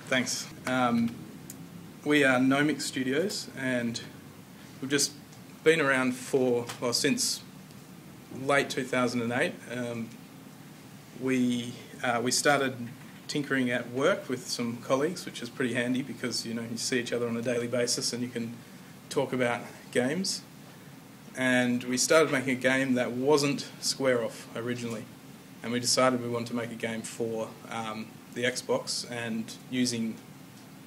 Thanks. We are Gnomic Studios, and we've just been around since late 2008. We started tinkering at work with some colleagues, which is pretty handy because you see each other on a daily basis and you can talk about games. And we started making a game that wasn't Square Off originally, and we decided we wanted to make a game for the Xbox and using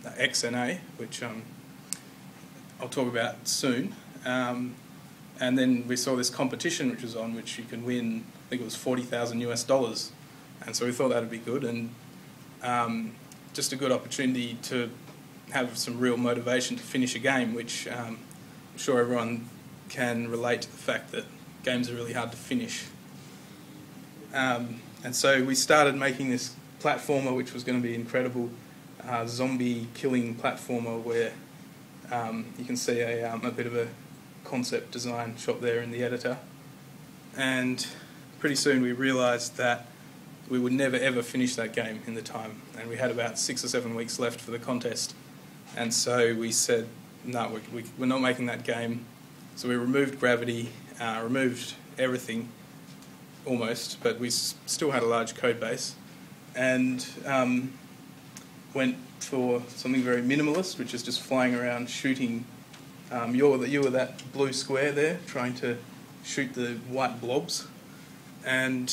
XNA, which I'll talk about soon. And then we saw this competition which was on, which you can win, I think it was $40,000, and so we thought that would be good, and just a good opportunity to have some real motivation to finish a game, which I'm sure everyone can relate to the fact that games are really hard to finish. And so we started making this platformer, which was going to be incredible, zombie killing platformer, where you can see a bit of a concept design shot there in the editor. And pretty soon we realised that we would never ever finish that game in the time, and we had about 6 or 7 weeks left for the contest. And so we said, no, we're not making that game. So we removed gravity, removed everything almost, but we still had a large code base, and went for something very minimalist, which is just flying around shooting. You were that blue square there, trying to shoot the white blobs, and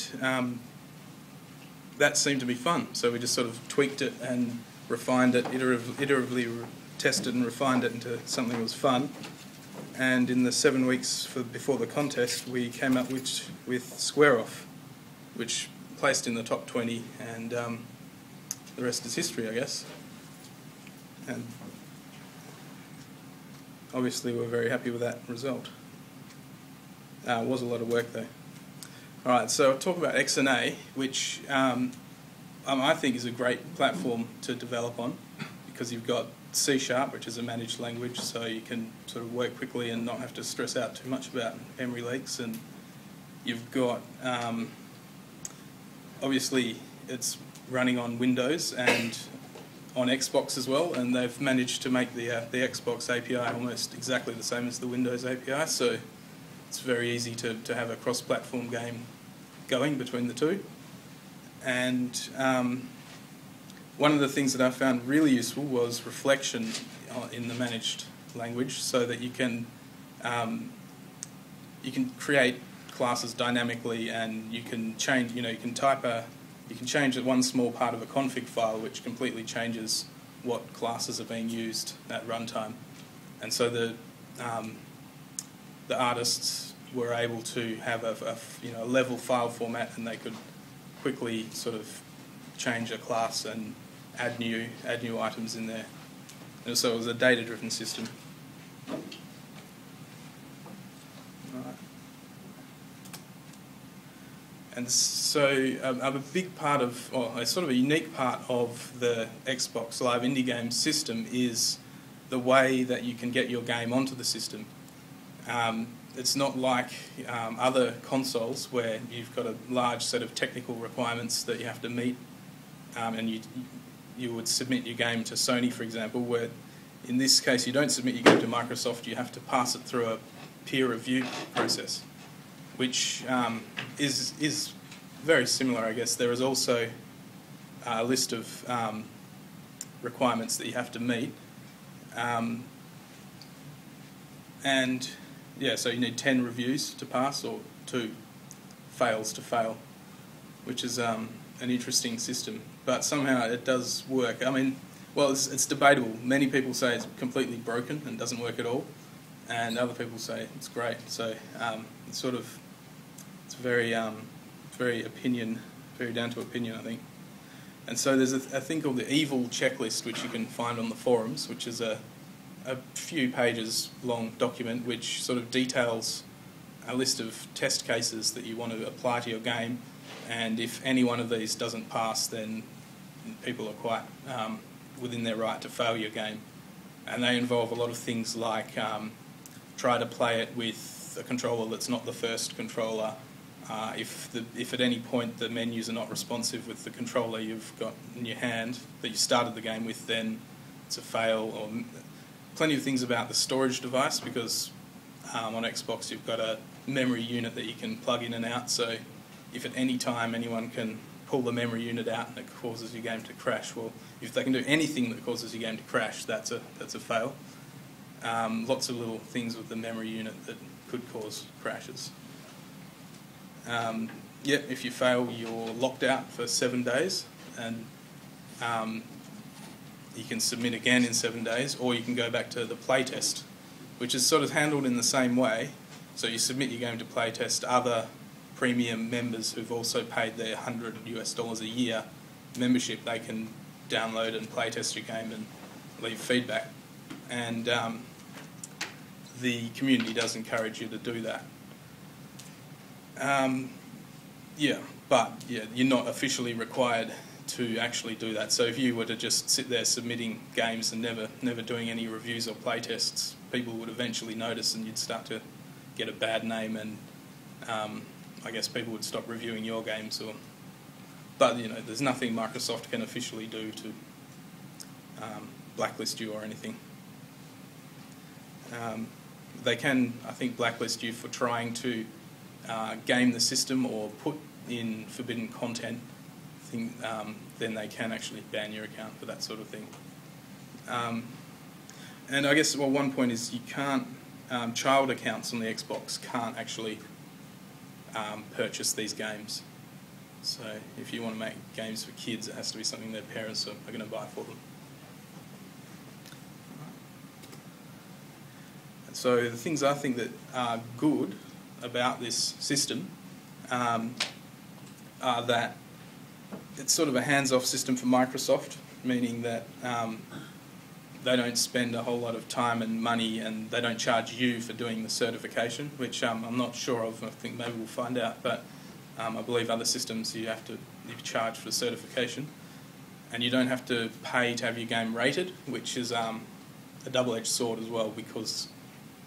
that seemed to be fun. So we just sort of tweaked it and refined it, iteratively tested and refined it into something that was fun. And in the 7 weeks before the contest, we came up with Square Off, which placed in the top 20, and the rest is history, I guess. And obviously we're very happy with that result. It was a lot of work though. Alright, so I'll talk about XNA, which I think is a great platform to develop on, because you've got C#, which is a managed language, so you can sort of work quickly and not have to stress out too much about memory leaks. And you've got, obviously it's running on Windows and on Xbox as well, and they've managed to make the Xbox API almost exactly the same as the Windows API, so it's very easy to have a cross-platform game going between the two. And one of the things that I found really useful was reflection in the managed language, so that you can create classes dynamically, and you can change. You can change one small part of a config file, which completely changes what classes are being used at runtime. And so the artists were able to have a level file format, and they could quickly sort of change a class and add new items in there. And so it was a data-driven system. Right. And so a big part of, or a sort of a unique part of the Xbox Live Indie Games system is the way that you can get your game onto the system. It's not like other consoles where you've got a large set of technical requirements that you have to meet, and you would submit your game to Sony, for example, where in this case you don't submit your game to Microsoft, you have to pass it through a peer review process, which is very similar, I guess. There is also a list of requirements that you have to meet, and yeah, so you need 10 reviews to pass, or 2 fails to fail, which is an interesting system. But somehow it does work. I mean, well, it's debatable. Many people say it's completely broken and doesn't work at all, and other people say it's great. So it's very down to opinion, I think. And so there's a thing called the evil checklist, which you can find on the forums, which is a few pages long document which sort of details a list of test cases that you want to apply to your game, and if any one of these doesn't pass, then people are quite within their right to fail your game. And they involve a lot of things like try to play it with a controller that's not the first controller, If at any point the menus are not responsive with the controller you've got in your hand that you started the game with, then it's a fail. Or plenty of things about the storage device, because on Xbox you've got a memory unit that you can plug in and out, so if at any time anyone can pull the memory unit out and it causes your game to crash, well, if they can do anything that causes your game to crash, that's a fail. Lots of little things with the memory unit that could cause crashes. If you fail, you're locked out for 7 days, and you can submit again in 7 days, or you can go back to the playtest, which is sort of handled in the same way. So you submit your game to playtest. Other premium members who've also paid their $100 a year membership, they can download and playtest your game and leave feedback. And the community does encourage you to do that. But you're not officially required to actually do that. So if you were to just sit there submitting games and never doing any reviews or playtests, people would eventually notice, and you'd start to get a bad name, and I guess people would stop reviewing your games. But there's nothing Microsoft can officially do to blacklist you or anything. They can, I think, blacklist you for trying to game the system or put in forbidden content. Then they can actually ban your account for that sort of thing. And I guess, one point is you can't, child accounts on the Xbox can't actually purchase these games. So if you want to make games for kids, it has to be something their parents are going to buy for them. And so the things I think that are good about this system are that it's sort of a hands-off system for Microsoft, meaning that they don't spend a whole lot of time and money, and they don't charge you for doing the certification, which I'm not sure of. I think maybe we'll find out, but I believe other systems you charge for certification, and you don't have to pay to have your game rated, which is a double-edged sword as well, because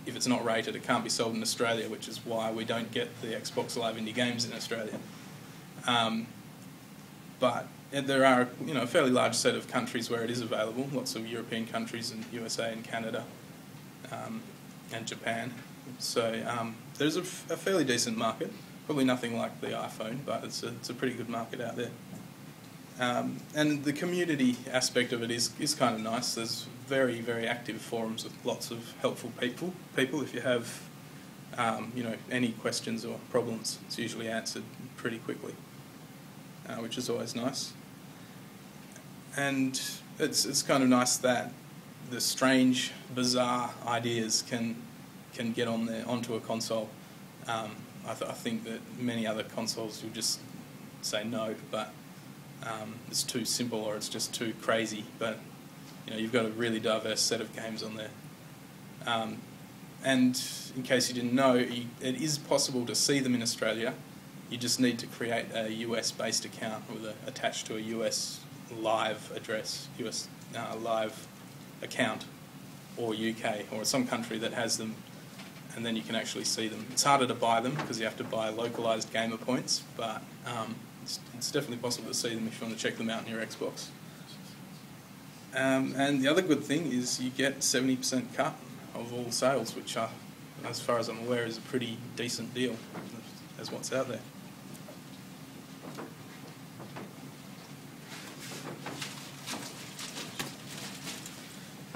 if it's not rated, it can't be sold in Australia, which is why we don't get the Xbox Live Indie games in Australia. But there are a fairly large set of countries where it is available, lots of European countries and USA and Canada and Japan. So there's a fairly decent market, probably nothing like the iPhone, but it's a pretty good market out there. And the community aspect of it is kind of nice. There's very, very active forums with lots of helpful people. If you have any questions or problems, it's usually answered pretty quickly, which is always nice. And it's kind of nice that the strange, bizarre ideas can get onto a console. I think that many other consoles will just say no, but it's too simple or it's just too crazy. But you've got a really diverse set of games on there. And in case you didn't know, it is possible to see them in Australia. You just need to create a US-based account attached to a US live address, US live account, or UK, or some country that has them, and then you can actually see them. It's harder to buy them because you have to buy localized gamer points, but it's definitely possible to see them if you want to check them out on your Xbox. And the other good thing is you get 70% cut of all sales, which as far as I'm aware, is a pretty decent deal as what's out there.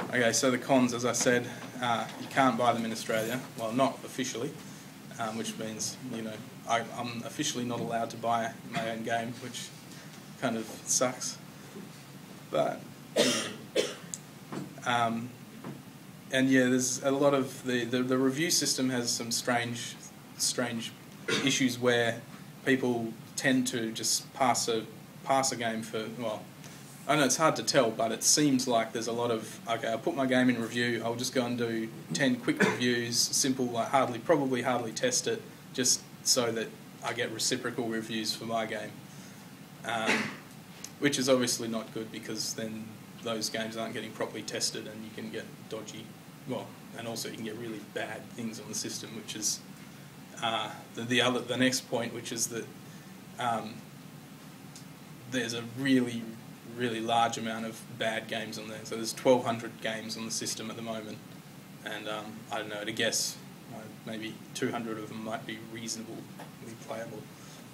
Okay, so the cons, as I said, you can't buy them in Australia. Well, not officially, which means, I'm officially not allowed to buy my own game, which kind of sucks. But, there's a lot of the review system has some strange issues where people tend to just pass a game for, I know it's hard to tell, but it seems like there's a lot of, okay, I'll put my game in review, I'll just go and do 10 quick reviews, simple, probably hardly test it, just so that I get reciprocal reviews for my game. Which is obviously not good, because then those games aren't getting properly tested and you can get dodgy, and also you can get really bad things on the system, which is the next point, which is that there's a really large amount of bad games on there. So there's 1,200 games on the system at the moment, and I don't know, to guess, maybe 200 of them might be reasonably playable.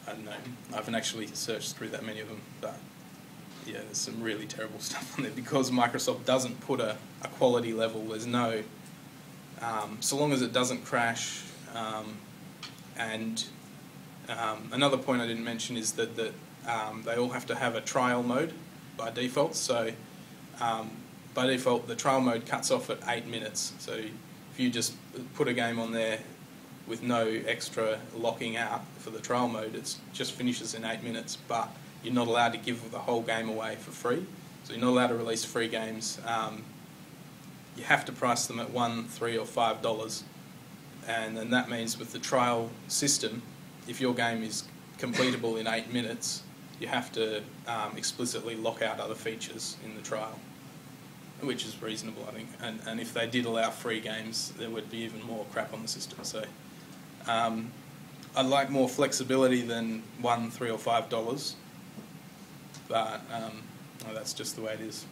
I don't know. I haven't actually searched through that many of them, but yeah, there's some really terrible stuff on there because Microsoft doesn't put a quality level. There's no, so long as it doesn't crash. And another point I didn't mention is that they all have to have a trial mode by default. So by default, the trial mode cuts off at 8 minutes. So if you just put a game on there with no extra locking out for the trial mode, it just finishes in 8 minutes, but you're not allowed to give the whole game away for free. So you're not allowed to release free games. You have to price them at $1, $3 or $5, and then that means with the trial system, if your game is completable in 8 minutes, you have to explicitly lock out other features in the trial, which is reasonable, I think. And if they did allow free games, there would be even more crap on the system. So I'd like more flexibility than $1, $3 or $5, but well, that's just the way it is.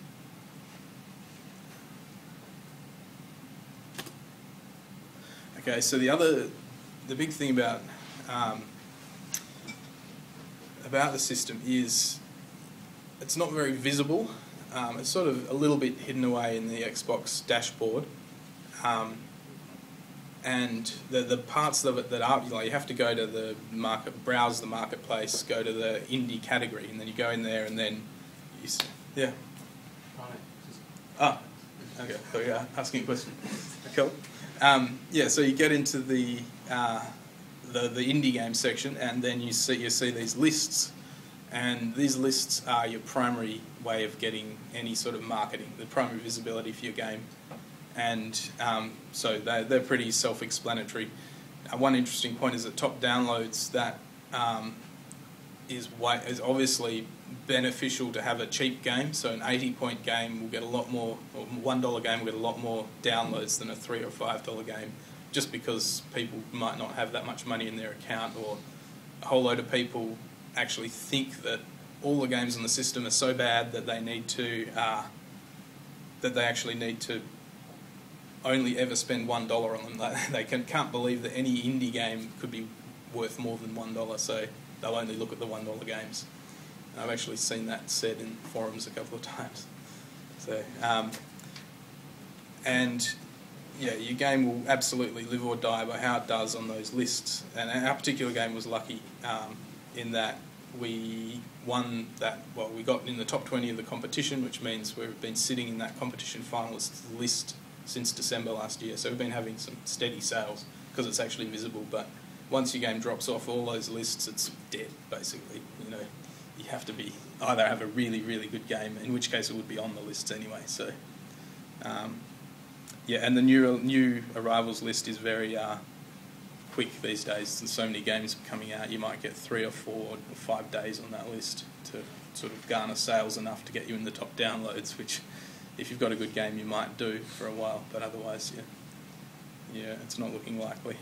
Okay, so the big thing about the system is it's not very visible. It's sort of a little bit hidden away in the Xbox dashboard, and the parts of it that are, like, you have to go to the market, browse the marketplace, go to the indie category, and then you go in there, and then yeah. Oh, okay. So you're asking a question. Cool. Yeah, so you get into the indie game section, and then you see these lists, and these lists are your primary way of getting any sort of marketing, the primary visibility for your game, and so they're pretty self-explanatory. One interesting point is that top downloads, that is obviously beneficial to have a cheap game. So an 80-point game will get a lot more, or $1 game will get a lot more downloads than a $3 or $5 game, just because people might not have that much money in their account, or a whole load of people actually think that all the games on the system are so bad that they need to actually need to only ever spend $1 on them. They can't believe that any indie game could be worth more than $1, so they'll only look at the $1 games. I've actually seen that said in forums a couple of times. So, and yeah, your game will absolutely live or die by how it does on those lists. And our particular game was lucky in that we won that. Well, we got in the top 20 of the competition, which means we've been sitting in that competition finalist list since December last year. So we've been having some steady sales because it's actually visible. But once your game drops off all those lists, it's dead, basically. You know, you have to be either have a really good game, in which case it would be on the lists anyway. So yeah, and the new arrivals list is very quick these days. There's so many games coming out, you might get 3 or 4 or 5 days on that list to sort of garner sales enough to get you in the top downloads, which if you've got a good game you might do for a while, but otherwise yeah, it's not looking likely.